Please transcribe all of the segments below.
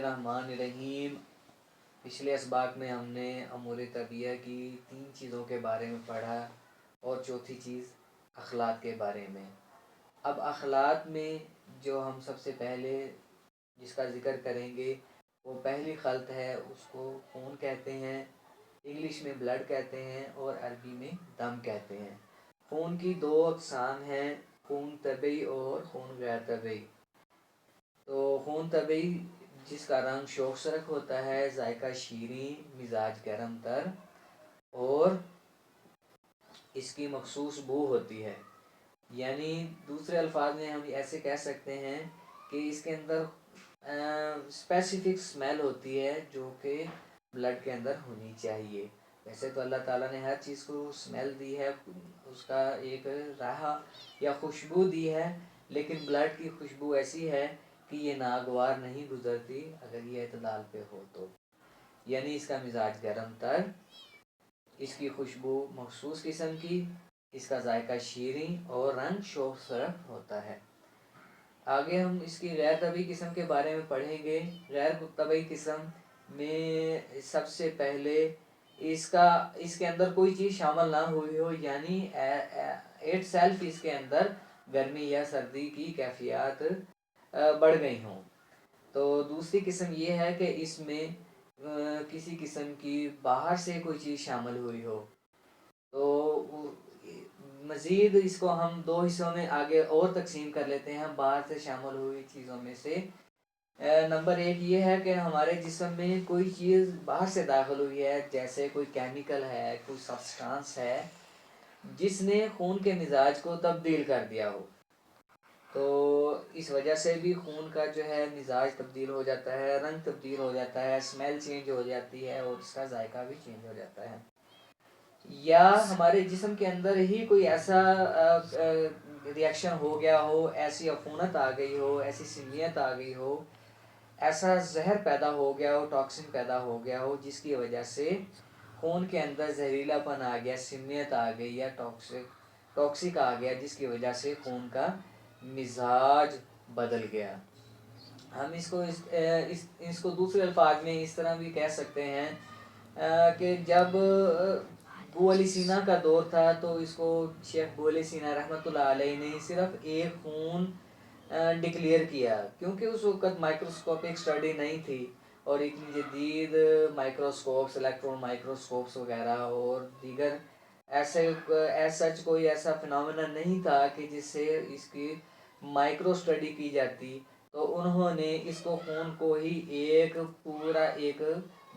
الرحمن الرحیم۔ پچھلے اسباق میں ہم نے امور طبیعہ کی 3 چیزوں کے بارے میں پڑھا اور چوتھی چیز اخلاق کے بارے میں۔ اب اخلاق میں جو ہم سب سے پہلے جس کا ذکر کریں گے وہ پہلی خلط ہے، اس کو خون کہتے ہیں، انگلش میں بلڈ کہتے ہیں اور عربی میں دم کہتے ہیں۔ خون کی 2 اقسام ہیں، خون طبعی اور خون غیر طبعی۔ تو خون طبعی جس کا رنگ شوخ سرخ ہوتا ہے، ذائقہ شیریں، مزاج گرم تر اور اس کی مخصوص بو ہوتی ہے، یعنی دوسرے الفاظ میں ہم ایسے کہہ سکتے ہیں کہ اس کے اندر اسپیسیفک سمیل ہوتی ہے جو کہ بلڈ کے اندر ہونی چاہیے۔ ویسے تو اللہ تعالیٰ نے ہر چیز کو سمیل دی ہے، اس کا ایک رائحہ یا خوشبو دی ہے، لیکن بلڈ کی خوشبو ایسی ہے کہ یہ ناگوار نہیں گزرتی اگر یہ اعتدال پہ ہو تو، یعنی اس کا مزاج گرم تر، اس کی خوشبو مخصوص قسم کی، اس کا ذائقہ شیریں اور رنگ شوخ سرخ ہوتا ہے۔ آگے ہم اس کی غیر طبعی قسم کے بارے میں پڑھیں گے۔ غیر طبعی قسم میں سب سے پہلے اس کے اندر کوئی چیز شامل نہ ہوئی ہو، یعنی ایٹ سیلف اس کے اندر گرمی یا سردی کی کیفیات بڑھ گئی ہوں۔ تو دوسری قسم یہ ہے کہ اس میں کسی قسم کی باہر سے کوئی چیز شامل ہوئی ہو۔ تو مزید اس کو ہم 2 حصوں میں آگے اور تقسیم کر لیتے ہیں، باہر سے شامل ہوئی چیزوں میں سے۔ نمبر 1 یہ ہے کہ ہمارے جسم میں کوئی چیز باہر سے داخل ہوئی ہے، جیسے کوئی کیمیکل ہے، کوئی سبسٹانس ہے جس نے خون کے مزاج کو تبدیل کر دیا ہو، تو اس وجہ سے بھی خون کا جو ہے مزاج تبدیل ہو جاتا ہے، رنگ تبدیل ہو جاتا ہے، اسمیل چینج ہو جاتی ہے اور اس کا ذائقہ بھی چینج ہو جاتا ہے۔ یا ہمارے جسم کے اندر ہی کوئی ایسا ری ایکشن ہو گیا ہو، ایسی عفونت آ گئی ہو، ایسی سمیت آ گئی ہو، ایسا زہر پیدا ہو گیا ہو، ٹاکسن پیدا ہو گیا ہو جس کی وجہ سے خون کے اندر زہریلا پن آ گیا، سمیت آ گئی یا ٹاکسک آ گیا جس کی وجہ سے خون کا مزاج بدل گیا۔ ہم اس کو دوسرے الفاظ میں اس طرح بھی کہہ سکتے ہیں کہ جب ابو علی سینا کا دور تھا تو اس کو شیخ ابو علی سینا رحمۃ اللہ علیہ نے صرف ایک خون ڈکلیئر کیا، کیونکہ اس وقت مائکروسکوپک اسٹڈی نہیں تھی اور اتنی جدید مائکروسکوپس، الیکٹرون مائکروسکوپس وغیرہ اور دیگر سچ کوئی ایسا فنامنا نہیں تھا کہ جس سے اس کی مائکرو اسٹڈی کی جاتی، تو انہوں نے اس کو خون کو ہی ایک پورا ایک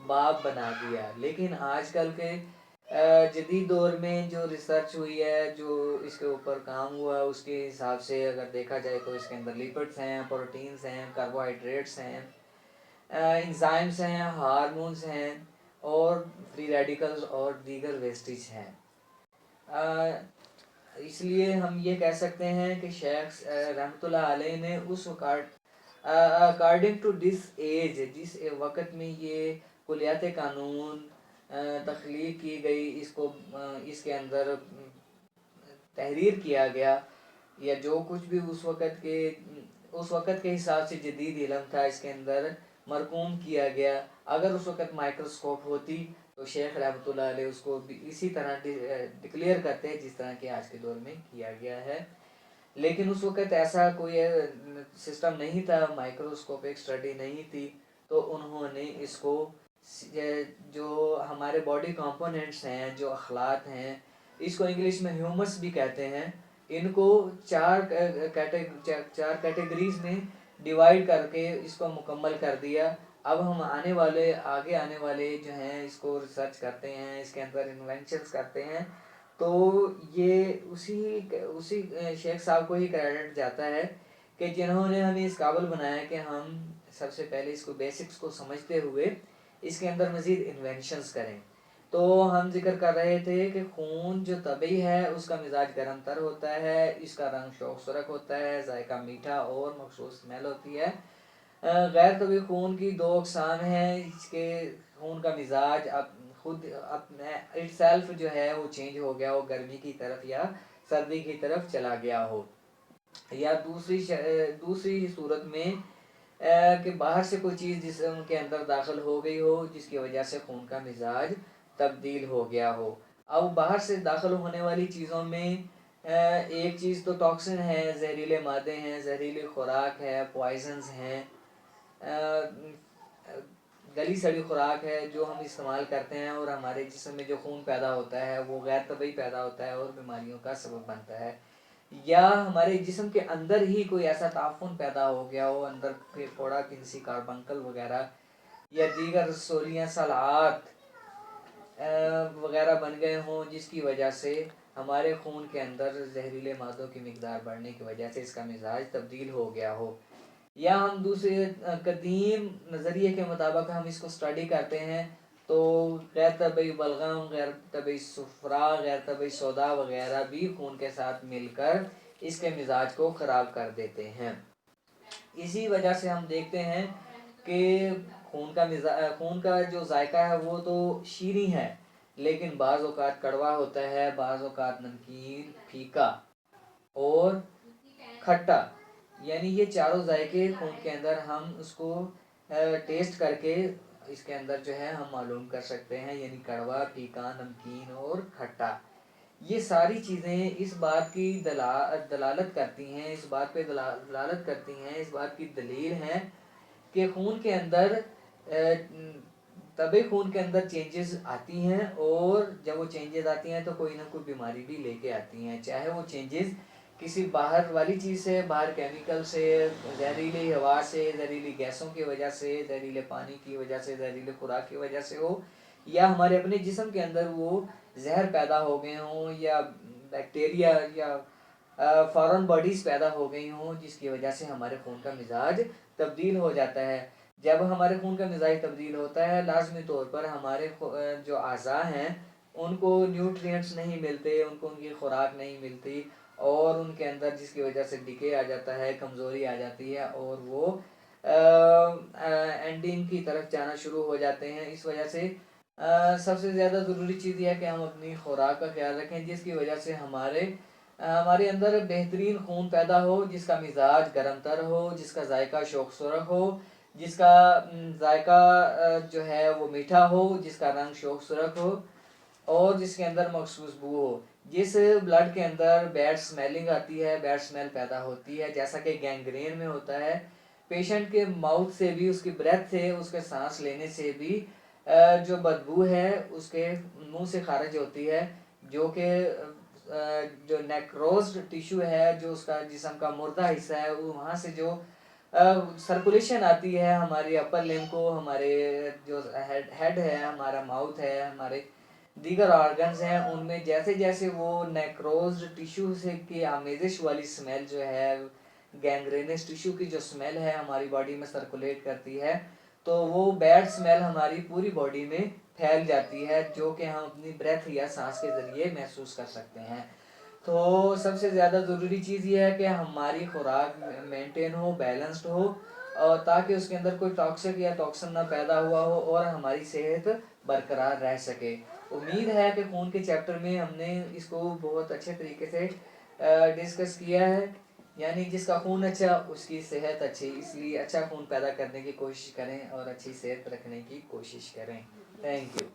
باب بنا دیا۔ لیکن آج کل کے جدید دور میں جو ریسرچ ہوئی ہے، جو اس کے اوپر کام ہوا ہے، اس کے حساب سے اگر دیکھا جائے تو اس کے اندر لیپڈس ہیں، پروٹینز ہیں، کاربوہائیڈریٹس ہیں، انزائمز ہیں، ہارمونز ہیں اور فری ریڈیکلز اور دیگر ویسٹیج ہیں۔ اس لیے ہم یہ کہہ سکتے ہیں کہ شیخ رحمۃ اللہ علیہ نے اس وقت اکارڈنگ ٹو دس ایج، جس وقت میں یہ کلیات قانون تخلیق کی گئی، اس کے اندر تحریر کیا گیا، یا جو کچھ بھی اس وقت کے حساب سے جدید علم تھا اس کے اندر مرقوم کیا گیا، اگر اس وقت مائکروسکوپ ہوتی تو شیخ رحمۃ اللہ علیہ اس کو بھی اسی طرح ڈکلیئر کرتے جس طرح کہ آج کے دور میں کیا گیا ہے۔ لیکن اس وقت ایسا کوئی سسٹم نہیں تھا، مائکروسکوپک اسٹڈی نہیں تھی، تو انہوں نے اس کو جو ہمارے باڈی کمپوننٹس ہیں، جو اخلاط ہیں، اس کو انگلش میں ہیومس بھی کہتے ہیں، ان کو 4 کیٹیگریز میں ڈیوائیڈ کر کے اس کو مکمل کر دیا۔ اب ہم آگے آنے والے جو ہیں اس کو ریسرچ کرتے ہیں، اس کے اندر انوینشنز کرتے ہیں، تو یہ اسی شیخ صاحب کو ہی کریڈٹ جاتا ہے کہ جنہوں نے ہمیں اس قابل بنایا کہ ہم سب سے پہلے اس کو بیسکس کو سمجھتے ہوئے اس کے اندر مزید انوینشنز کریں۔ تو ہم ذکر کر رہے تھے کہ خون جو طبعی ہے اس کا مزاج گرم تر ہوتا ہے، اس کا رنگ شوخ سرخ ہوتا ہے، ذائقہ میٹھا اور مخصوص اسمیل ہوتی ہے۔ غیر طبعی خون کی 2 اقسام ہیں، اس کے خون کا مزاج خود اپنے اٹ سیلف جو ہے وہ چینج ہو گیا ہو، گرمی کی طرف یا سردی کی طرف چلا گیا ہو، یا دوسری صورت میں کہ باہر سے کوئی چیز جسم کے اندر داخل ہو گئی ہو جس کی وجہ سے خون کا مزاج تبدیل ہو گیا ہو. اب باہر سے داخل ہونے والی چیزوں میں ایک چیز تو ٹاکسن ہے، زہریلے مادے ہیں، زہریلی خوراک ہے، پوائزنز ہیں، گلی سڑی خوراک ہے جو ہم استعمال کرتے ہیں اور ہمارے جسم میں جو خون پیدا ہوتا ہے وہ غیر طبعی پیدا ہوتا ہے اور بیماریوں کا سبب بنتا ہے. یا ہمارے جسم کے اندر ہی کوئی ایسا تعفن پیدا ہو گیا ہو، اندر پھر پھوڑا کنسی کاربنکل وغیرہ یا دیگر رسولیاں صلاحات وغیرہ بن گئے ہوں جس کی وجہ سے ہمارے خون کے اندر زہریلے مادوں کی مقدار بڑھنے کی وجہ سے اس کا مزاج تبدیل ہو گیا ہو. یا ہم دوسرے قدیم نظریے کے مطابق ہم اس کو اسٹڈی کرتے ہیں تو غیر طبعی بلغم، غیر طبعی صفرا، غیر طبعی سودا وغیرہ بھی خون کے ساتھ مل کر اس کے مزاج کو خراب کر دیتے ہیں. اسی وجہ سے ہم دیکھتے ہیں کہ خون کا جو ذائقہ ہے وہ تو شیریں ہے لیکن بعض اوقات کڑوا ہوتا ہے، بعض اوقات نمکین، پھیکا اور کھٹا. یعنی یہ چاروں ذائقے خون کے اندر ہم اس کو ٹیسٹ کر کے اس کے اندر جو ہے ہم معلوم کر سکتے ہیں، یعنی کڑوا، پھیکا، نمکین اور کھٹا. یہ ساری چیزیں اس بات کی دلالت کرتی ہیں، اس بات پہ دلالت کرتی ہیں، اس بات کی دلیل ہے کہ خون کے اندر طبعی خون کے اندر چینجز آتی ہیں اور جب وہ چینجز آتی ہیں تو کوئی نہ کوئی بیماری بھی لے کے آتی ہیں، چاہے وہ چینجز کسی باہر والی چیز سے، باہر کیمیکل سے، زہریلی ہوا سے، زہریلی گیسوں کی وجہ سے، زہریلے پانی کی وجہ سے، زہریلی خوراک کی وجہ سے ہو، یا ہمارے اپنے جسم کے اندر وہ زہر پیدا ہو گئے ہوں یا بیکٹیریا یا فارن باڈیز پیدا ہو گئی ہوں جس کی وجہ سے ہمارے خون کا مزاج تبدیل ہو جاتا ہے. جب ہمارے خون کا مزاج تبدیل ہوتا ہے لازمی طور پر ہمارے جو اعضاء ہیں ان کو نیوٹرینٹس نہیں ملتے، ان کو ان کی خوراک نہیں ملتی اور ان کے اندر جس کی وجہ سے ڈکے آ جاتا ہے، کمزوری آ جاتی ہے اور وہ اینڈنگ کی طرف جانا شروع ہو جاتے ہیں. اس وجہ سے سب سے زیادہ ضروری چیز یہ ہے کہ ہم اپنی خوراک کا خیال رکھیں جس کی وجہ سے ہمارے اندر بہترین خون پیدا ہو، جس کا مزاج گرم تر ہو، جس کا ذائقہ شوق سرخ ہو، جس کا ذائقہ جو ہے وہ میٹھا ہو، جس کا رنگ شوق سرخ ہو اور جس کے اندر مخصوص بو ہو. جس بلڈ کے اندر بیڈ سمیلنگ آتی ہے، بیڈ سمیل پیدا ہوتی ہے جیسا کہ گینگرین میں ہوتا ہے، پیشنٹ کے ماؤتھ سے بھی، اس کی بریتھ سے، اس کے سانس لینے سے بھی جو بدبو ہے اس کے منہ سے خارج ہوتی ہے، جو کہ جو نیکروزڈ ٹیشو ہے، جو اس کا جسم کا مردہ حصہ ہے، وہاں سے جو سرکولیشن آتی ہے ہماری اپر لمب کو، ہمارے جو ہیڈ ہے، ہمارا ماؤتھ ہے، ہمارے دیگر آرگنز ہیں، ان میں جیسے جیسے وہ نیکروزڈ ٹیشو سے کی آمیزش والی سمیل جو ہے، گینگرینس ٹیشو کی جو سمیل ہے ہماری باڈی میں سرکولیٹ کرتی ہے تو وہ بیڈ سمیل ہماری پوری باڈی میں پھیل جاتی ہے جو کہ ہم اپنی بریتھ یا سانس کے ذریعے محسوس کر سکتے ہیں. تو سب سے زیادہ ضروری چیز یہ ہے کہ ہماری خوراک مینٹین ہو، بیلنسڈ ہو اور تاکہ اس کے اندر کوئی ٹاکسک یا ٹاکسن نہ پیدا ہوا ہو اور ہماری صحت برقرار رہ سکے. امید ہے کہ خون کے چیپٹر میں ہم نے اس کو بہت اچھے طریقے سے ڈسکس کیا ہے. یعنی جس کا خون اچھا اس کی صحت اچھی، اس لیے اچھا خون پیدا کرنے کی کوشش کریں اور اچھی صحت رکھنے کی کوشش کریں. Thank you.